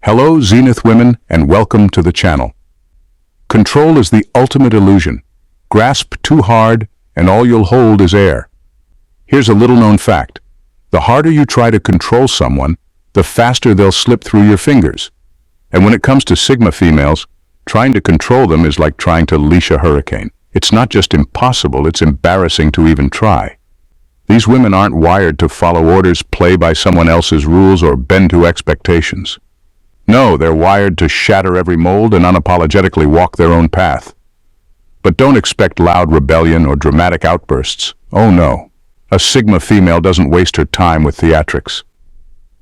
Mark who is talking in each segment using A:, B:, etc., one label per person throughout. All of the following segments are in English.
A: Hello, Zenith women, and welcome to the channel. Control is the ultimate illusion. Grasp too hard, and all you'll hold is air. Here's a little-known fact. The harder you try to control someone, the faster they'll slip through your fingers. And when it comes to Sigma females, trying to control them is like trying to leash a hurricane. It's not just impossible, it's embarrassing to even try. These women aren't wired to follow orders, play by someone else's rules, or bend to expectations. No, they're wired to shatter every mold and unapologetically walk their own path. But don't expect loud rebellion or dramatic outbursts. Oh no. A Sigma female doesn't waste her time with theatrics.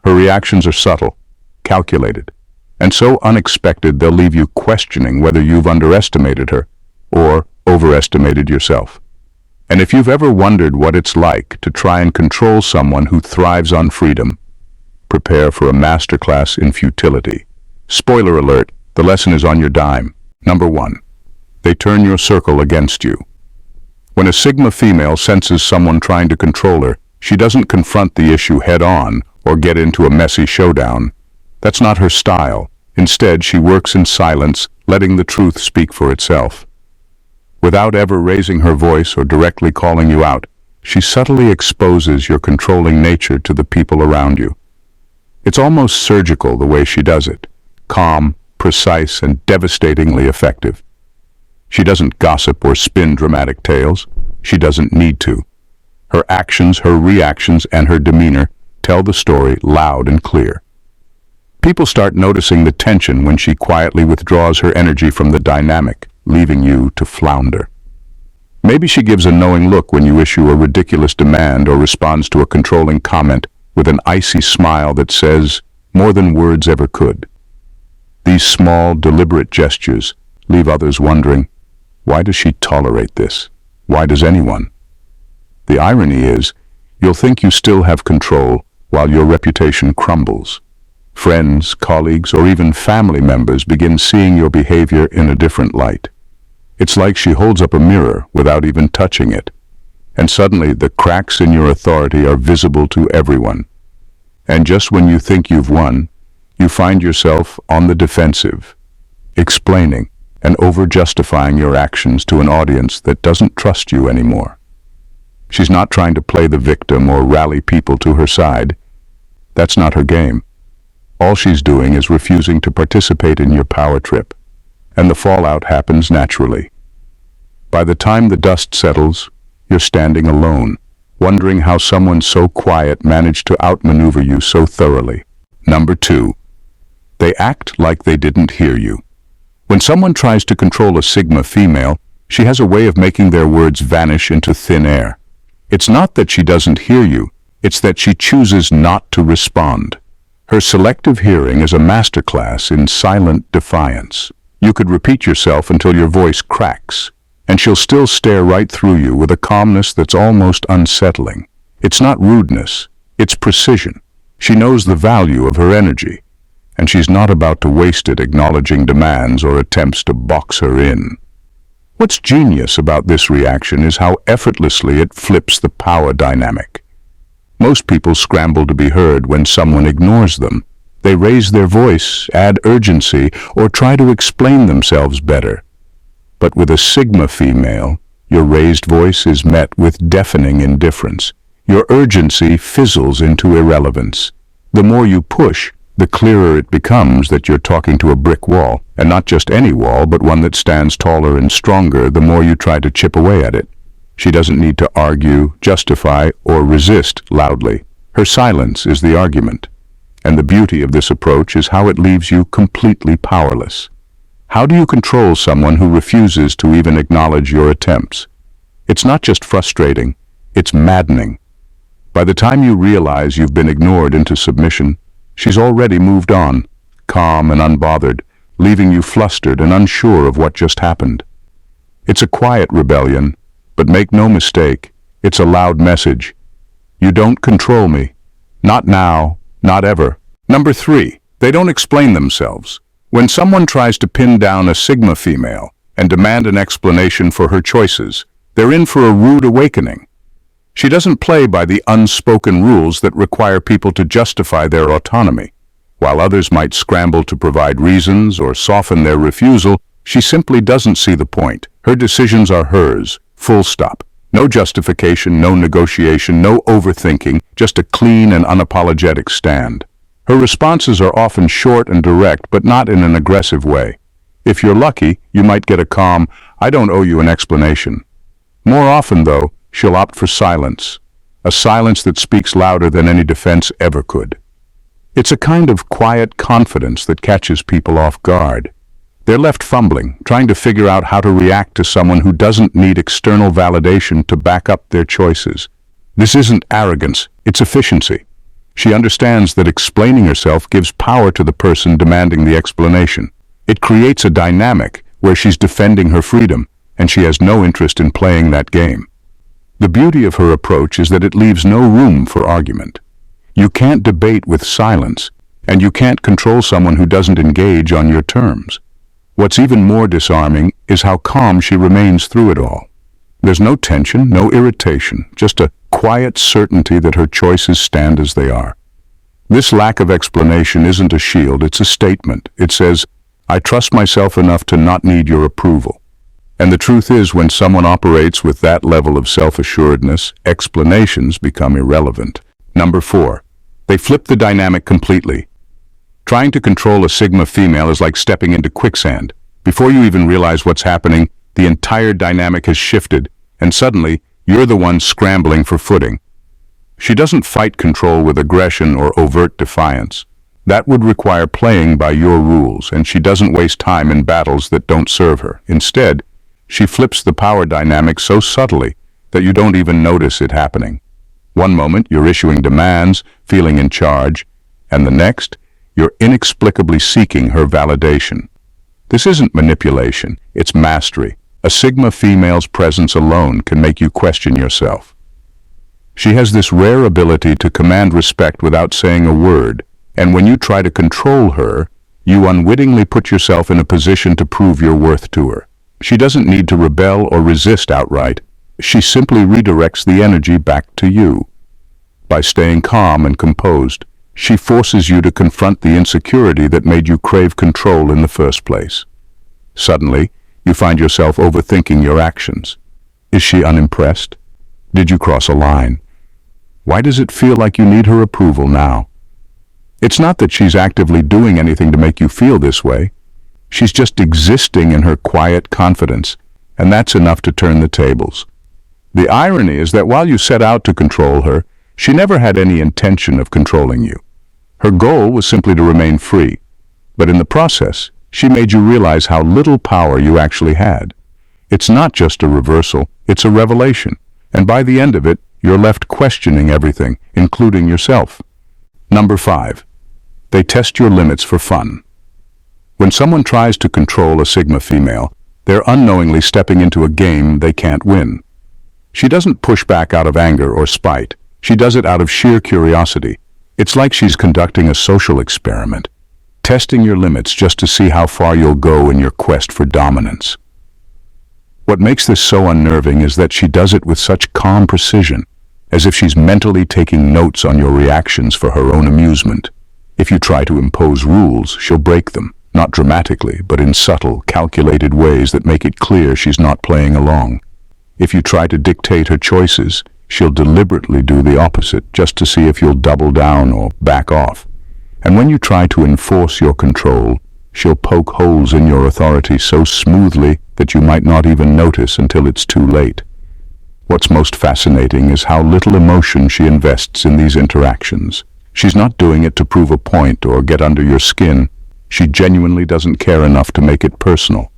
A: Her reactions are subtle, calculated, and so unexpected they'll leave you questioning whether you've underestimated her or overestimated yourself. And if you've ever wondered what it's like to try and control someone who thrives on freedom, prepare for a masterclass in futility. Spoiler alert, the lesson is on your dime. Number 1. They turn your circle against you. When a Sigma female senses someone trying to control her, she doesn't confront the issue head-on or get into a messy showdown. That's not her style. Instead, she works in silence, letting the truth speak for itself. Without ever raising her voice or directly calling you out, she subtly exposes your controlling nature to the people around you. It's almost surgical the way she does it. Calm, precise, and devastatingly effective. She doesn't gossip or spin dramatic tales. She doesn't need to. Her actions, her reactions, and her demeanor tell the story loud and clear. People start noticing the tension when she quietly withdraws her energy from the dynamic, leaving you to flounder. Maybe she gives a knowing look when you issue a ridiculous demand or responds to a controlling comment with an icy smile that says more than words ever could. These small, deliberate gestures leave others wondering, why does she tolerate this? Why does anyone? The irony is, you'll think you still have control while your reputation crumbles. Friends, colleagues, or even family members begin seeing your behavior in a different light. It's like she holds up a mirror without even touching it, and suddenly the cracks in your authority are visible to everyone. And just when you think you've won, you find yourself on the defensive, explaining and over-justifying your actions to an audience that doesn't trust you anymore. She's not trying to play the victim or rally people to her side. That's not her game. All she's doing is refusing to participate in your power trip, and the fallout happens naturally. By the time the dust settles, you're standing alone, wondering how someone so quiet managed to outmaneuver you so thoroughly. Number 2. They act like they didn't hear you. When someone tries to control a Sigma female, she has a way of making their words vanish into thin air. It's not that she doesn't hear you, it's that she chooses not to respond. Her selective hearing is a masterclass in silent defiance. You could repeat yourself until your voice cracks, and she'll still stare right through you with a calmness that's almost unsettling. It's not rudeness, it's precision. She knows the value of her energy, and she's not about to waste it acknowledging demands or attempts to box her in. What's genius about this reaction is how effortlessly it flips the power dynamic. Most people scramble to be heard when someone ignores them. They raise their voice, add urgency, or try to explain themselves better. But with a Sigma female, your raised voice is met with deafening indifference. Your urgency fizzles into irrelevance. The more you push, the clearer it becomes that you're talking to a brick wall, and not just any wall, but one that stands taller and stronger the more you try to chip away at it. She doesn't need to argue, justify, or resist loudly. Her silence is the argument. And the beauty of this approach is how it leaves you completely powerless. How do you control someone who refuses to even acknowledge your attempts? It's not just frustrating, it's maddening. By the time you realize you've been ignored into submission, she's already moved on, calm and unbothered, leaving you flustered and unsure of what just happened. It's a quiet rebellion, but make no mistake, it's a loud message. You don't control me. Not now, not ever. Number 3, they don't explain themselves. When someone tries to pin down a Sigma female and demand an explanation for her choices, they're in for a rude awakening. She doesn't play by the unspoken rules that require people to justify their autonomy. While others might scramble to provide reasons or soften their refusal, she simply doesn't see the point. Her decisions are hers, full stop. No justification, no negotiation, no overthinking, just a clean and unapologetic stand. Her responses are often short and direct, but not in an aggressive way. If you're lucky, you might get a calm, "I don't owe you an explanation." More often, though, she'll opt for silence, a silence that speaks louder than any defense ever could. It's a kind of quiet confidence that catches people off guard. They're left fumbling, trying to figure out how to react to someone who doesn't need external validation to back up their choices. This isn't arrogance, it's efficiency. She understands that explaining herself gives power to the person demanding the explanation. It creates a dynamic where she's defending her freedom, and she has no interest in playing that game. The beauty of her approach is that it leaves no room for argument. You can't debate with silence, and you can't control someone who doesn't engage on your terms. What's even more disarming is how calm she remains through it all. There's no tension, no irritation, just a quiet certainty that her choices stand as they are. This lack of explanation isn't a shield, it's a statement. It says, "I trust myself enough to not need your approval." And the truth is, when someone operates with that level of self-assuredness, explanations become irrelevant. Number 4. They flip the dynamic completely. Trying to control a Sigma female is like stepping into quicksand. Before you even realize what's happening, the entire dynamic has shifted, and suddenly, you're the one scrambling for footing. She doesn't fight control with aggression or overt defiance. That would require playing by your rules, and she doesn't waste time in battles that don't serve her. Instead, she flips the power dynamic so subtly that you don't even notice it happening. One moment, you're issuing demands, feeling in charge, and the next, you're inexplicably seeking her validation. This isn't manipulation, it's mastery. A Sigma female's presence alone can make you question yourself. She has this rare ability to command respect without saying a word, and when you try to control her, you unwittingly put yourself in a position to prove your worth to her. She doesn't need to rebel or resist outright. She simply redirects the energy back to you. By staying calm and composed, she forces you to confront the insecurity that made you crave control in the first place. Suddenly, you find yourself overthinking your actions. Is she unimpressed? Did you cross a line? Why does it feel like you need her approval now? It's not that she's actively doing anything to make you feel this way. She's just existing in her quiet confidence, and that's enough to turn the tables. The irony is that while you set out to control her, she never had any intention of controlling you. Her goal was simply to remain free, but in the process, she made you realize how little power you actually had. It's not just a reversal, it's a revelation, and by the end of it, you're left questioning everything, including yourself. Number 5. They test your limits for fun. When someone tries to control a Sigma female, they're unknowingly stepping into a game they can't win. She doesn't push back out of anger or spite. She does it out of sheer curiosity. It's like she's conducting a social experiment, testing your limits just to see how far you'll go in your quest for dominance. What makes this so unnerving is that she does it with such calm precision, as if she's mentally taking notes on your reactions for her own amusement. If you try to impose rules, she'll break them, not dramatically, but in subtle, calculated ways that make it clear she's not playing along. If you try to dictate her choices, she'll deliberately do the opposite, just to see if you'll double down or back off. And when you try to enforce your control, she'll poke holes in your authority so smoothly that you might not even notice until it's too late. What's most fascinating is how little emotion she invests in these interactions. She's not doing it to prove a point or get under your skin. She genuinely doesn't care enough to make it personal.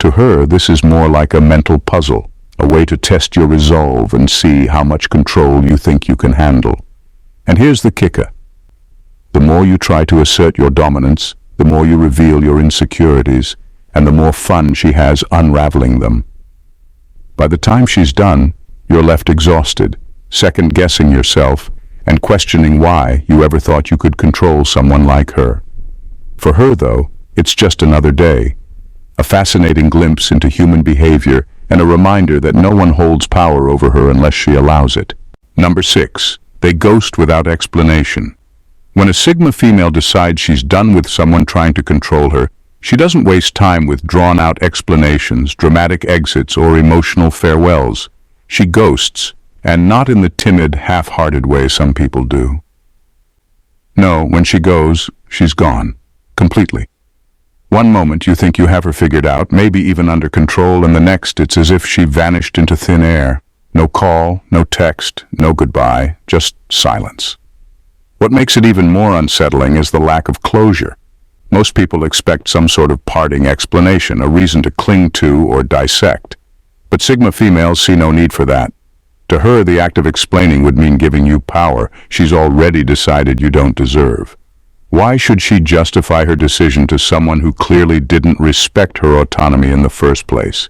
A: To her, this is more like a mental puzzle, a way to test your resolve and see how much control you think you can handle. And here's the kicker. The more you try to assert your dominance, the more you reveal your insecurities, and the more fun she has unraveling them. By the time she's done, you're left exhausted, second-guessing yourself, and questioning why you ever thought you could control someone like her. For her, though, it's just another day, a fascinating glimpse into human behavior and a reminder that no one holds power over her unless she allows it. Number 6. They ghost without explanation. When a Sigma female decides she's done with someone trying to control her, she doesn't waste time with drawn-out explanations, dramatic exits, or emotional farewells. She ghosts, and not in the timid, half-hearted way some people do. No, when she goes, she's gone. Completely. One moment you think you have her figured out, maybe even under control, and the next it's as if she vanished into thin air. No call, no text, no goodbye, just silence. What makes it even more unsettling is the lack of closure. Most people expect some sort of parting explanation, a reason to cling to or dissect. But Sigma females see no need for that. To her, the act of explaining would mean giving you power she's already decided you don't deserve. Why should she justify her decision to someone who clearly didn't respect her autonomy in the first place?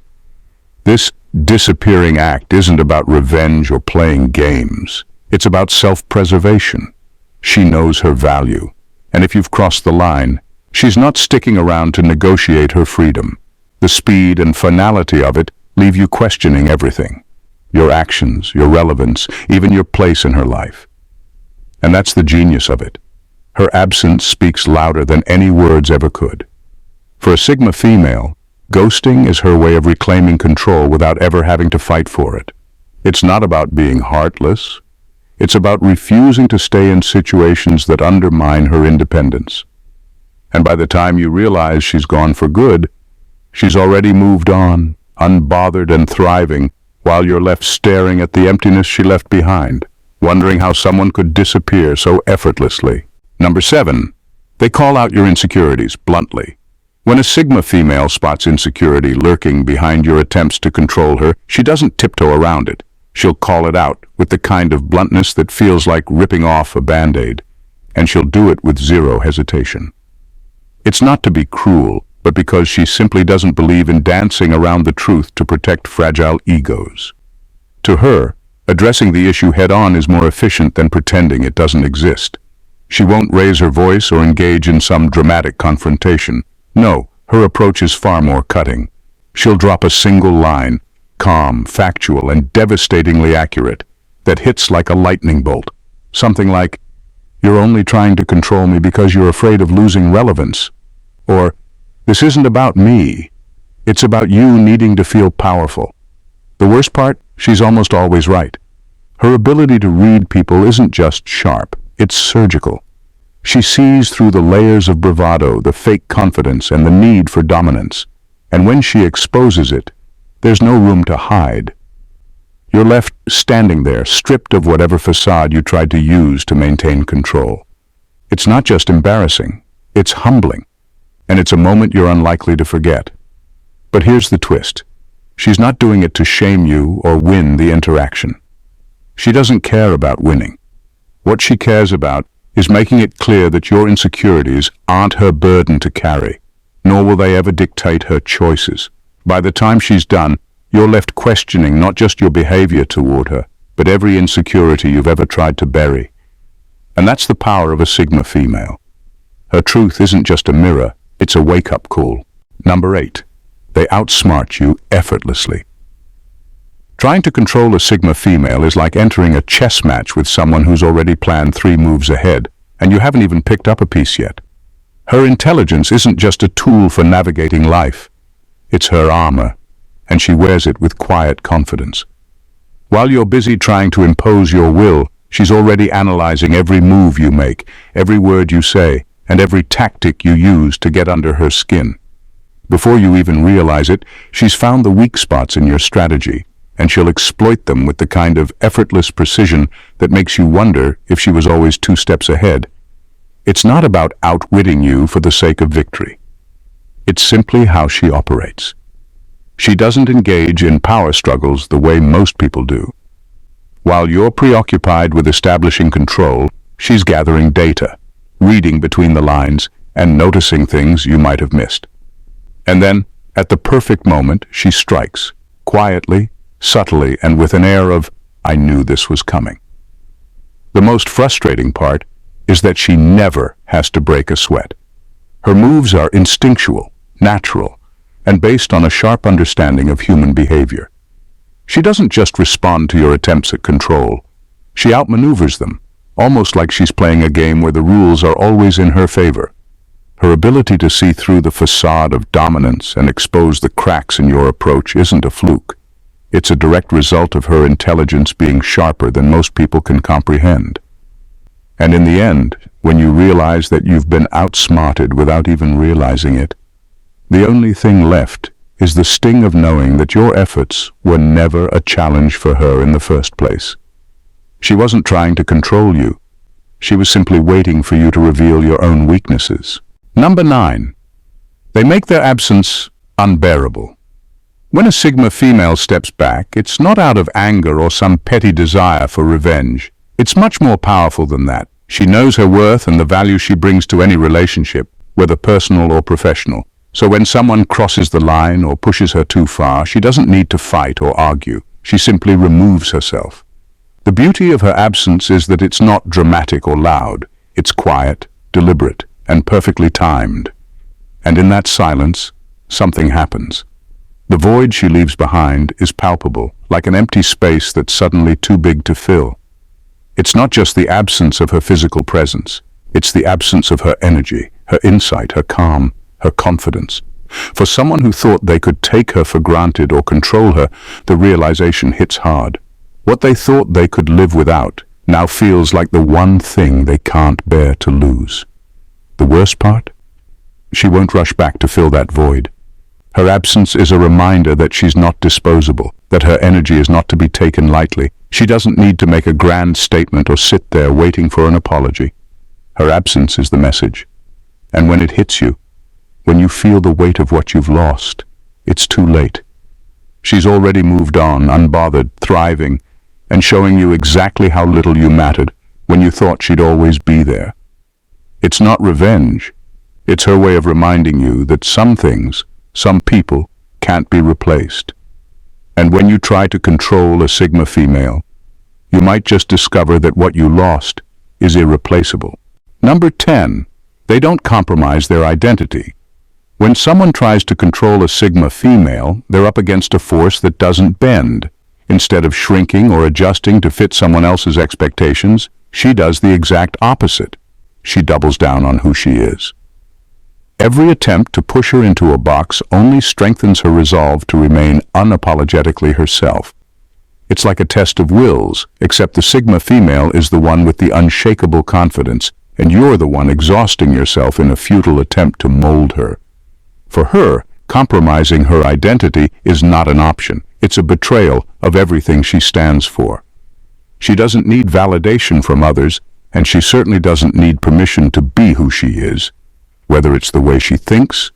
A: This disappearing act isn't about revenge or playing games. It's about self-preservation. She knows her value, and if you've crossed the line, she's not sticking around to negotiate her freedom. The speed and finality of it leave you questioning everything. Your actions, your relevance, even your place in her life. And that's the genius of it. Her absence speaks louder than any words ever could. For a Sigma female, ghosting is her way of reclaiming control without ever having to fight for it. It's not about being heartless. It's about refusing to stay in situations that undermine her independence. And by the time you realize she's gone for good, she's already moved on, unbothered and thriving, while you're left staring at the emptiness she left behind, wondering how someone could disappear so effortlessly. Number 7, they call out your insecurities bluntly. When a Sigma female spots insecurity lurking behind your attempts to control her, she doesn't tiptoe around it. She'll call it out with the kind of bluntness that feels like ripping off a band-aid, and she'll do it with zero hesitation. It's not to be cruel, but because she simply doesn't believe in dancing around the truth to protect fragile egos. To her, addressing the issue head-on is more efficient than pretending it doesn't exist. She won't raise her voice or engage in some dramatic confrontation. No, her approach is far more cutting. She'll drop a single line, calm, factual, and devastatingly accurate, that hits like a lightning bolt. Something like, "You're only trying to control me because you're afraid of losing relevance." Or, "This isn't about me. It's about you needing to feel powerful." The worst part, she's almost always right. Her ability to read people isn't just sharp, it's surgical. She sees through the layers of bravado, the fake confidence, and the need for dominance. And when she exposes it, there's no room to hide. You're left standing there, stripped of whatever facade you tried to use to maintain control. It's not just embarrassing, it's humbling. And it's a moment you're unlikely to forget. But here's the twist. She's not doing it to shame you or win the interaction. She doesn't care about winning. What she cares about is making it clear that your insecurities aren't her burden to carry, nor will they ever dictate her choices. By the time she's done, you're left questioning not just your behavior toward her, but every insecurity you've ever tried to bury. And that's the power of a Sigma female. Her truth isn't just a mirror, it's a wake-up call. Number 8, they outsmart you effortlessly. Trying to control a Sigma female is like entering a chess match with someone who's already planned 3 moves ahead, and you haven't even picked up a piece yet. Her intelligence isn't just a tool for navigating life. It's her armor, and she wears it with quiet confidence. While you're busy trying to impose your will, she's already analyzing every move you make, every word you say, and every tactic you use to get under her skin. Before you even realize it, she's found the weak spots in your strategy, and she'll exploit them with the kind of effortless precision that makes you wonder if she was always 2 steps ahead. It's not about outwitting you for the sake of victory. It's simply how she operates. She doesn't engage in power struggles the way most people do. While you're preoccupied with establishing control, she's gathering data, reading between the lines, and noticing things you might have missed. And then, at the perfect moment, she strikes, quietly, subtly, and with an air of, "I knew this was coming." The most frustrating part is that she never has to break a sweat. Her moves are instinctual, natural, and based on a sharp understanding of human behavior. She doesn't just respond to your attempts at control. She outmaneuvers them, almost like she's playing a game where the rules are always in her favor. Her ability to see through the facade of dominance and expose the cracks in your approach isn't a fluke. It's a direct result of her intelligence being sharper than most people can comprehend. And in the end, when you realize that you've been outsmarted without even realizing it, the only thing left is the sting of knowing that your efforts were never a challenge for her in the first place. She wasn't trying to control you. She was simply waiting for you to reveal your own weaknesses. Number 9. They make their absence unbearable. When a Sigma female steps back, it's not out of anger or some petty desire for revenge. It's much more powerful than that. She knows her worth and the value she brings to any relationship, whether personal or professional. So when someone crosses the line or pushes her too far, she doesn't need to fight or argue. She simply removes herself. The beauty of her absence is that it's not dramatic or loud. It's quiet, deliberate, and perfectly timed. And in that silence, something happens. The void she leaves behind is palpable, like an empty space that's suddenly too big to fill. It's not just the absence of her physical presence. It's the absence of her energy, her insight, her calm, her confidence. For someone who thought they could take her for granted or control her, the realization hits hard. What they thought they could live without now feels like the one thing they can't bear to lose. The worst part? She won't rush back to fill that void. Her absence is a reminder that she's not disposable, that her energy is not to be taken lightly. She doesn't need to make a grand statement or sit there waiting for an apology. Her absence is the message. And when it hits you, when you feel the weight of what you've lost, it's too late. She's already moved on, unbothered, thriving, and showing you exactly how little you mattered when you thought she'd always be there. It's not revenge. It's her way of reminding you that some things, some people, can't be replaced. And when you try to control a Sigma female, you might just discover that what you lost is irreplaceable. Number 10. They don't compromise their identity. When someone tries to control a Sigma female, they're up against a force that doesn't bend. Instead of shrinking or adjusting to fit someone else's expectations, she does the exact opposite. She doubles down on who she is. Every attempt to push her into a box only strengthens her resolve to remain unapologetically herself. It's like a test of wills, except the Sigma female is the one with the unshakable confidence, and you're the one exhausting yourself in a futile attempt to mold her. For her, compromising her identity is not an option. It's a betrayal of everything she stands for. She doesn't need validation from others, and she certainly doesn't need permission to be who she is. Whether it's the way she thinks,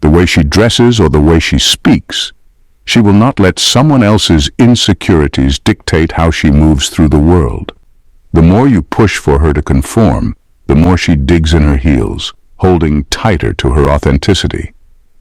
A: the way she dresses, or the way she speaks, she will not let someone else's insecurities dictate how she moves through the world. The more you push for her to conform, the more she digs in her heels, holding tighter to her authenticity.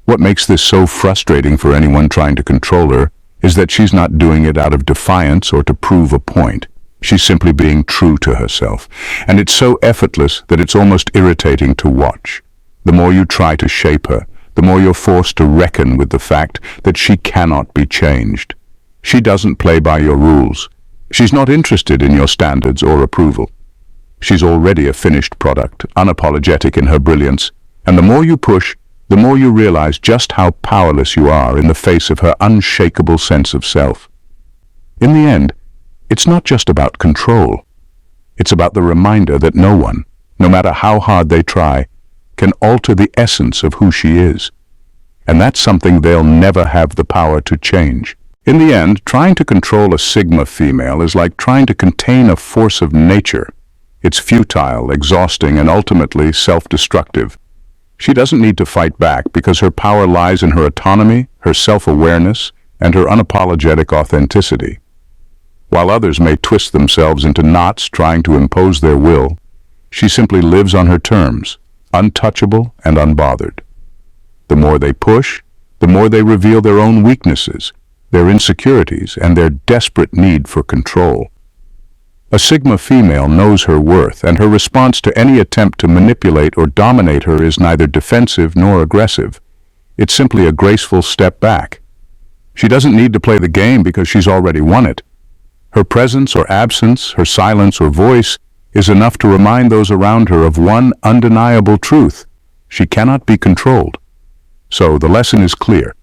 A: What makes this so frustrating for anyone trying to control her is that she's not doing it out of defiance or to prove a point. She's simply being true to herself, and it's so effortless that it's almost irritating to watch. The more you try to shape her, the more you're forced to reckon with the fact that she cannot be changed. She doesn't play by your rules. She's not interested in your standards or approval. She's already a finished product, unapologetic in her brilliance, and the more you push, the more you realize just how powerless you are in the face of her unshakable sense of self. In the end, it's not just about control. It's about the reminder that no one, no matter how hard they try, can alter the essence of who she is. And that's something they'll never have the power to change. In the end, trying to control a Sigma female is like trying to contain a force of nature. It's futile, exhausting, and ultimately self-destructive. She doesn't need to fight back because her power lies in her autonomy, her self-awareness, and her unapologetic authenticity. While others may twist themselves into knots trying to impose their will, she simply lives on her terms, untouchable and unbothered. The more they push, the more they reveal their own weaknesses, their insecurities, and their desperate need for control. A Sigma female knows her worth, and her response to any attempt to manipulate or dominate her is neither defensive nor aggressive. It's simply a graceful step back. She doesn't need to play the game because she's already won it. Her presence or absence, her silence or voice, is enough to remind those around her of one undeniable truth: she cannot be controlled. So the lesson is clear.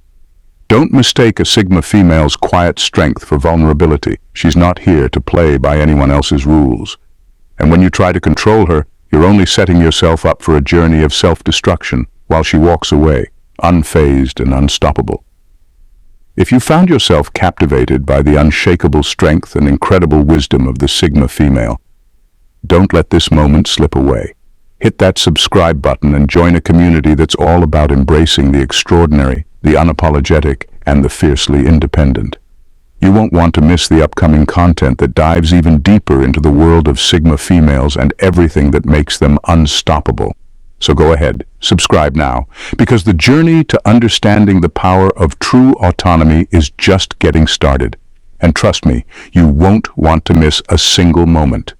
A: Don't mistake a Sigma female's quiet strength for vulnerability. She's not here to play by anyone else's rules. And when you try to control her, you're only setting yourself up for a journey of self-destruction while she walks away, unfazed and unstoppable. If you found yourself captivated by the unshakable strength and incredible wisdom of the Sigma female, don't let this moment slip away. Hit that subscribe button and join a community that's all about embracing the extraordinary, the unapologetic, and the fiercely independent. You won't want to miss the upcoming content that dives even deeper into the world of Sigma females and everything that makes them unstoppable. So go ahead, subscribe now, because the journey to understanding the power of true autonomy is just getting started. And trust me, you won't want to miss a single moment.